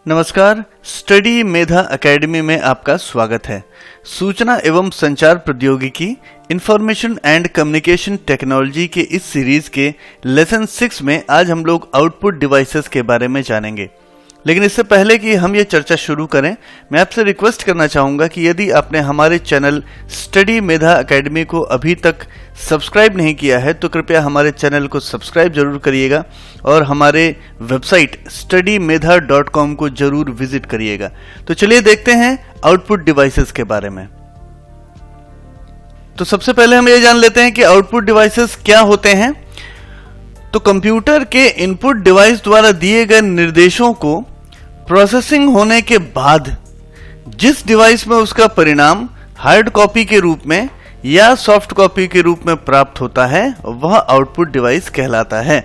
नमस्कार, स्टडी मेधा एकेडमी में आपका स्वागत है। सूचना एवं संचार प्रौद्योगिकी, इंफॉर्मेशन एंड कम्युनिकेशन टेक्नोलॉजी के इस सीरीज के लेसन 6 में आज हम लोग आउटपुट डिवाइसेस के बारे में जानेंगे। लेकिन इससे पहले कि हम ये चर्चा शुरू करें, मैं आपसे रिक्वेस्ट करना चाहूँगा कि यदि आपने हमारे चैनल स्टडी मेधा एकेडमी को अभी तक सब्सक्राइब नहीं किया है तो कृपया हमारे चैनल को सब्सक्राइब जरूर करिएगा और हमारे वेबसाइट studymedha.com को जरूर विजिट करिएगा। तो चलिए देखते हैं आउटपुट डिवाइसेस के बारे में। तो सबसे पहले हम ये जान लेते हैं कि आउटपुट डिवाइसेस क्या होते हैं। तो कंप्यूटर के इनपुट डिवाइस द्वारा दिए गए निर्देशों को प्रोसेसिंग होने के बाद जिस डिवाइस में उसका परिणाम हार्ड कॉपी के रूप में या सॉफ्ट कॉपी के रूप में प्राप्त होता है वह आउटपुट डिवाइस कहलाता है।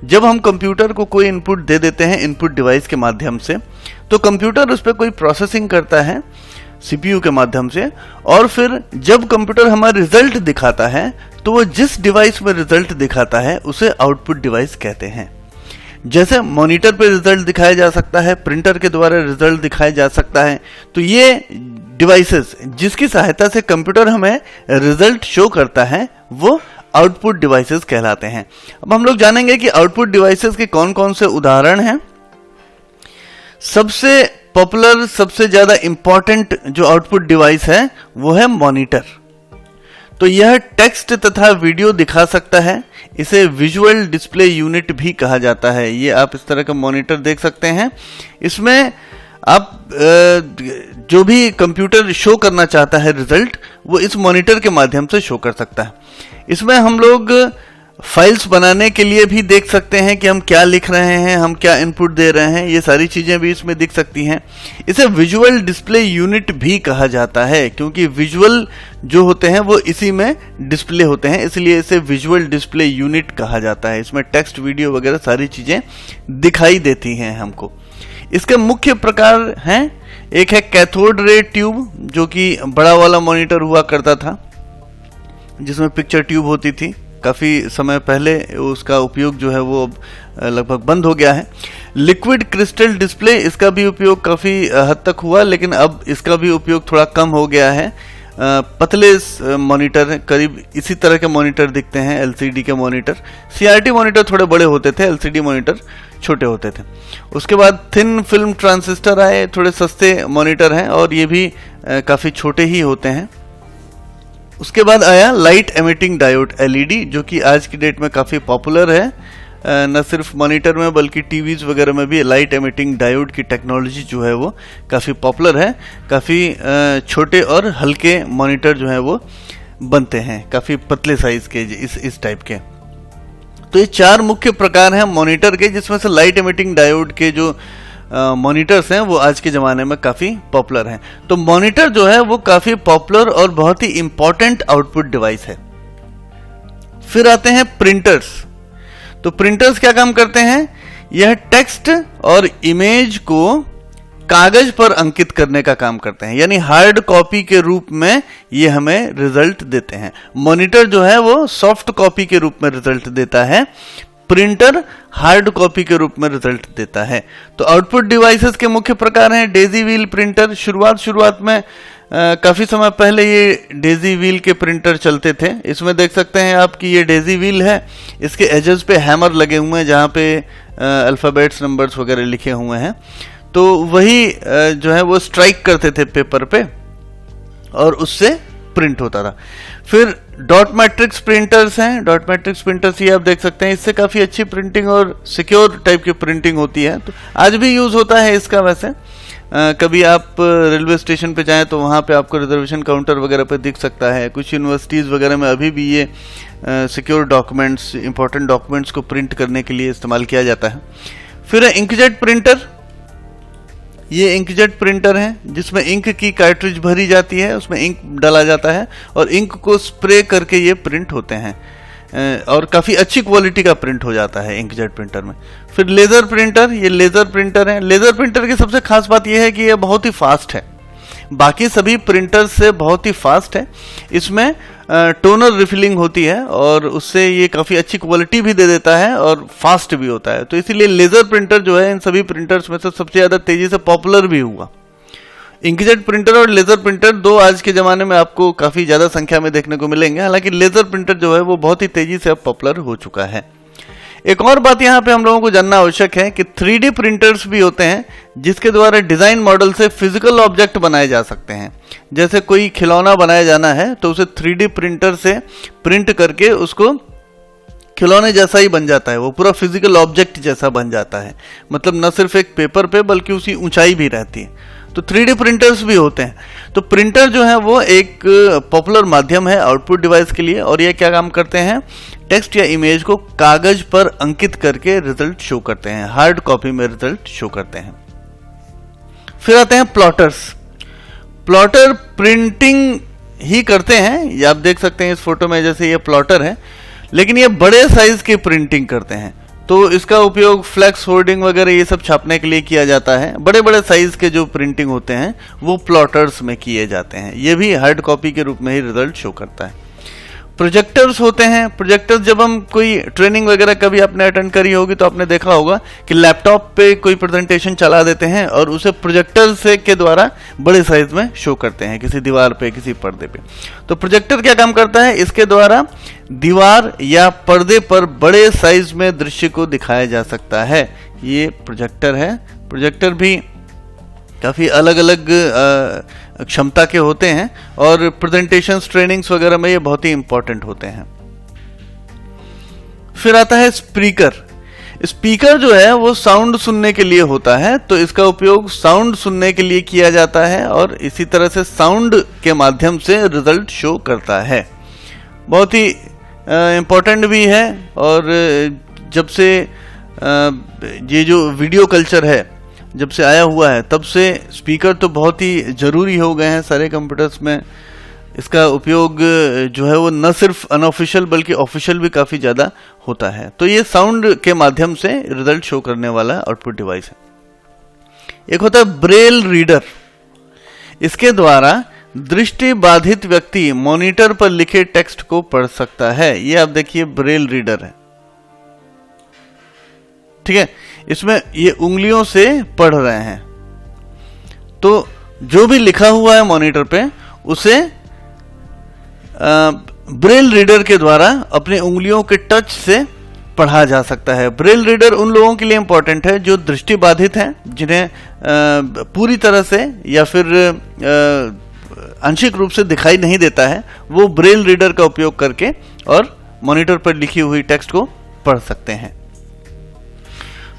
जब हम कंप्यूटर को कोई इनपुट दे देते हैं इनपुट डिवाइस के माध्यम से, तो कंप्यूटर उस पर कोई प्रोसेसिंग करता है सीपीयू के माध्यम से, और फिर जब कंप्यूटर हमारा रिजल्ट दिखाता है तो वो जिस डिवाइस में रिजल्ट दिखाता है उसे आउटपुट डिवाइस कहते हैं। जैसे मॉनिटर पे रिजल्ट दिखाया जा सकता है, प्रिंटर के द्वारा रिजल्ट दिखाया जा सकता है, तो ये डिवाइसेस जिसकी सहायता से कंप्यूटर हमें रिजल्ट शो करता है वो आउटपुट डिवाइसेस कहलाते हैं। अब हम लोग जानेंगे कि आउटपुट डिवाइसेस के कौन कौन से उदाहरण हैं। सबसे पॉपुलर, सबसे ज्यादा इंपॉर्टेंट जो आउटपुट डिवाइस है वो है मॉनिटर। तो यह टेक्स्ट तथा वीडियो दिखा सकता है, इसे विजुअल डिस्प्ले यूनिट भी कहा जाता है। ये आप इस तरह का मॉनिटर देख सकते हैं। इसमें आप जो भी कंप्यूटर शो करना चाहता है रिजल्ट, वो इस मॉनिटर के माध्यम से शो कर सकता है। इसमें हम लोग फाइल्स बनाने के लिए भी देख सकते हैं कि हम क्या लिख रहे हैं, हम क्या इनपुट दे रहे हैं, ये सारी चीजें भी इसमें दिख सकती हैं। इसे विजुअल डिस्प्ले यूनिट भी कहा जाता है क्योंकि विजुअल जो होते हैं वो इसी में डिस्प्ले होते हैं, इसलिए इसे विजुअल डिस्प्ले यूनिट कहा जाता है। इसमें टेक्स्ट, वीडियो वगैरह सारी चीजें दिखाई देती हैं हमको। इसके मुख्य प्रकार हैं, एक है कैथोड रे ट्यूब, जो कि बड़ा वाला मॉनिटर हुआ करता था जिसमें पिक्चर ट्यूब होती थी। काफ़ी समय पहले उसका उपयोग जो है वो लगभग बंद हो गया है। लिक्विड क्रिस्टल डिस्प्ले, इसका भी उपयोग काफ़ी हद तक हुआ, लेकिन अब इसका भी उपयोग थोड़ा कम हो गया है। पतले मॉनिटर, करीब इसी तरह के मॉनिटर दिखते हैं, एलसीडी के मॉनिटर। सीआरटी मॉनिटर थोड़े बड़े होते थे, एलसीडी मॉनिटर छोटे होते थे। उसके बाद थिन फिल्म ट्रांजिस्टर आए, थोड़े सस्ते मॉनिटर हैं और ये भी काफ़ी छोटे ही होते हैं। उसके बाद आया लाइट एमिटिंग डायोड एलईडी, जो कि आज की डेट में काफ़ी पॉपुलर है। न सिर्फ मॉनिटर में बल्कि टीवीज वगैरह में भी लाइट एमिटिंग डायोड की टेक्नोलॉजी जो है वो काफ़ी पॉपुलर है। काफ़ी छोटे और हल्के मॉनिटर जो है वो बनते हैं, काफ़ी पतले साइज के इस टाइप के। तो ये चार मुख्य प्रकार हैं मॉनिटर के, जिसमें से लाइट एमिटिंग डायोड के जो मॉनिटर्स हैं वो आज के ज़माने में काफ़ी पॉपुलर हैं। तो मॉनिटर जो है वो काफ़ी पॉपुलर और बहुत ही इंपॉर्टेंट आउटपुट डिवाइस है। फिर आते हैं प्रिंटर्स। तो प्रिंटर्स क्या काम करते हैं? यह टेक्स्ट और इमेज को कागज पर अंकित करने का काम करते हैं, यानी हार्ड कॉपी के रूप में ये हमें रिजल्ट देते हैं। मॉनिटर जो है वो सॉफ्ट कॉपी के रूप में रिजल्ट देता है, प्रिंटर हार्ड कॉपी के रूप में रिजल्ट देता है। तो आउटपुट डिवाइसेस के मुख्य प्रकार हैं डेजी व्हील प्रिंटर। शुरुआत में काफ़ी समय पहले ये डेजी व्हील के प्रिंटर चलते थे। इसमें देख सकते हैं आप कि ये डेजी व्हील है, इसके एजेस पे हैमर लगे हुए हैं जहाँ पे अल्फ़ाबेट्स, नंबर्स वगैरह लिखे हुए हैं। तो वही जो है वो स्ट्राइक करते थे पेपर पे और उससे प्रिंट होता था। फिर डॉट मैट्रिक्स प्रिंटर्स हैं। डॉट मैट्रिक्स प्रिंटर्स ये आप देख सकते हैं, इससे काफ़ी अच्छी प्रिंटिंग और सिक्योर टाइप की प्रिंटिंग होती है। तो आज भी यूज़ होता है इसका। वैसे कभी आप रेलवे स्टेशन पे जाएं तो वहाँ पे आपको रिजर्वेशन काउंटर वगैरह पे दिख सकता है। कुछ यूनिवर्सिटीज़ वगैरह में अभी भी ये सिक्योर डॉक्यूमेंट्स, इंपॉर्टेंट डॉक्यूमेंट्स को प्रिंट करने के लिए इस्तेमाल किया जाता है। फिर है इंकजेट प्रिंटर। ये इंकजेट प्रिंटर है जिसमें इंक की कार्ट्रिज भरी जाती है, उसमें इंक डाला जाता है और इंक को स्प्रे करके ये प्रिंट होते हैं और काफ़ी अच्छी क्वालिटी का प्रिंट हो जाता है इंकजेट प्रिंटर में। फिर लेज़र प्रिंटर, ये लेज़र प्रिंटर है। लेज़र प्रिंटर की सबसे खास बात यह है कि ये बहुत ही फास्ट है। बाकी सभी प्रिंटर से बहुत ही फास्ट है। इसमें टोनर रिफिलिंग होती है और उससे ये काफ़ी अच्छी क्वालिटी भी दे देता है और फास्ट भी होता है। तो इसीलिए लेज़र प्रिंटर जो है इन सभी प्रिंटर्स में से सबसे ज़्यादा तेज़ी से पॉपुलर भी हुआ। इंकजेट प्रिंटर और लेज़र प्रिंटर दो आज के ज़माने में आपको काफ़ी ज़्यादा संख्या में देखने को मिलेंगे। हालांकि लेज़र प्रिंटर जो है वो बहुत ही तेज़ी से अब पॉपुलर हो चुका है। एक और बात यहाँ पे हम लोगों को जानना आवश्यक है कि 3D प्रिंटर्स भी होते हैं जिसके द्वारा डिज़ाइन मॉडल से फिजिकल ऑब्जेक्ट बनाए जा सकते हैं। जैसे कोई खिलौना बनाया जाना है तो उसे 3D प्रिंटर से प्रिंट करके उसको खिलौने जैसा ही बन जाता है, वो पूरा फिजिकल ऑब्जेक्ट जैसा बन जाता है। मतलब न सिर्फ एक पेपर पे बल्कि उसकी ऊंचाई भी रहती है। तो 3D प्रिंटर्स भी होते हैं। तो प्रिंटर जो है वो एक पॉपुलर माध्यम है आउटपुट डिवाइस के लिए। और ये क्या काम करते हैं, टेक्स्ट या इमेज को कागज पर अंकित करके रिजल्ट शो करते हैं, हार्ड कॉपी में रिजल्ट शो करते हैं। फिर आते हैं प्लॉटर्स। प्लॉटर प्रिंटिंग ही करते हैं, ये आप देख सकते हैं इस फोटो में, जैसे ये प्लॉटर है, लेकिन ये बड़े साइज की प्रिंटिंग करते हैं। तो इसका उपयोग फ्लैक्स होर्डिंग वगैरह ये सब छापने के लिए किया जाता है। बड़े बड़े साइज के जो प्रिंटिंग होते हैं वो प्लॉटर्स में किए जाते हैं। ये भी हार्ड कॉपी के रूप में ही रिजल्ट शो करता है। प्रोजेक्टर्स होते हैं। प्रोजेक्टर्स जब हम कोई ट्रेनिंग वगैरह कभी आपने अटेंड करी होगी तो आपने देखा होगा कि लैपटॉप पे कोई प्रेजेंटेशन चला देते हैं और उसे प्रोजेक्टर से के द्वारा बड़े साइज में शो करते हैं किसी दीवार पे, किसी पर्दे पे। तो प्रोजेक्टर क्या काम करता है, इसके द्वारा दीवार या पर्दे पर बड़े साइज में दृश्य को दिखाया जा सकता है। ये प्रोजेक्टर है। प्रोजेक्टर भी काफ़ी अलग अलग क्षमता के होते हैं और प्रेजेंटेशंस, ट्रेनिंग्स वगैरह में ये बहुत ही इंपॉर्टेंट होते हैं। फिर आता है स्पीकर। स्पीकर जो है वो साउंड सुनने के लिए होता है, तो इसका उपयोग साउंड सुनने के लिए किया जाता है और इसी तरह से साउंड के माध्यम से रिजल्ट शो करता है। बहुत ही इम्पोर्टेंट भी है। और जब से ये जो वीडियो कल्चर है जब से आया हुआ है तब से स्पीकर तो बहुत ही ज़रूरी हो गए हैं सारे कंप्यूटर्स में। इसका उपयोग जो है वो न सिर्फ अनऑफिशियल बल्कि ऑफिशियल भी काफ़ी ज़्यादा होता है। तो ये साउंड के माध्यम से रिजल्ट शो करने वाला आउटपुट डिवाइस है। एक होता है ब्रेल रीडर। इसके द्वारा दृष्टि बाधित व्यक्ति मॉनिटर पर लिखे टेक्स्ट को पढ़ सकता है। ये आप देखिए ब्रेल रीडर है, ठीक है। इसमें ये उंगलियों से पढ़ रहे हैं, तो जो भी लिखा हुआ है मॉनिटर पे उसे ब्रेल रीडर के द्वारा अपने उंगलियों के टच से पढ़ा जा सकता है। ब्रेल रीडर उन लोगों के लिए इंपॉर्टेंट है जो दृष्टि बाधित हैं, जिन्हें पूरी तरह से या फिर आंशिक रूप से दिखाई नहीं देता है। वो ब्रेल रीडर का उपयोग करके और मॉनिटर पर लिखी हुई टेक्स्ट को पढ़ सकते हैं।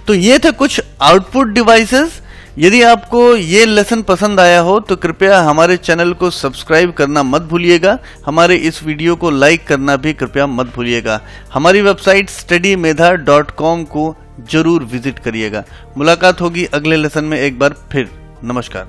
तो ये थे कुछ आउटपुट डिवाइसेस। यदि आपको ये लेसन पसंद आया हो तो कृपया हमारे चैनल को सब्सक्राइब करना मत भूलिएगा। हमारे इस वीडियो को लाइक करना भी कृपया मत भूलिएगा। हमारी वेबसाइट studymedha.com को जरूर विजिट करिएगा। मुलाकात होगी अगले लेसन में एक बार फिर। नमस्कार।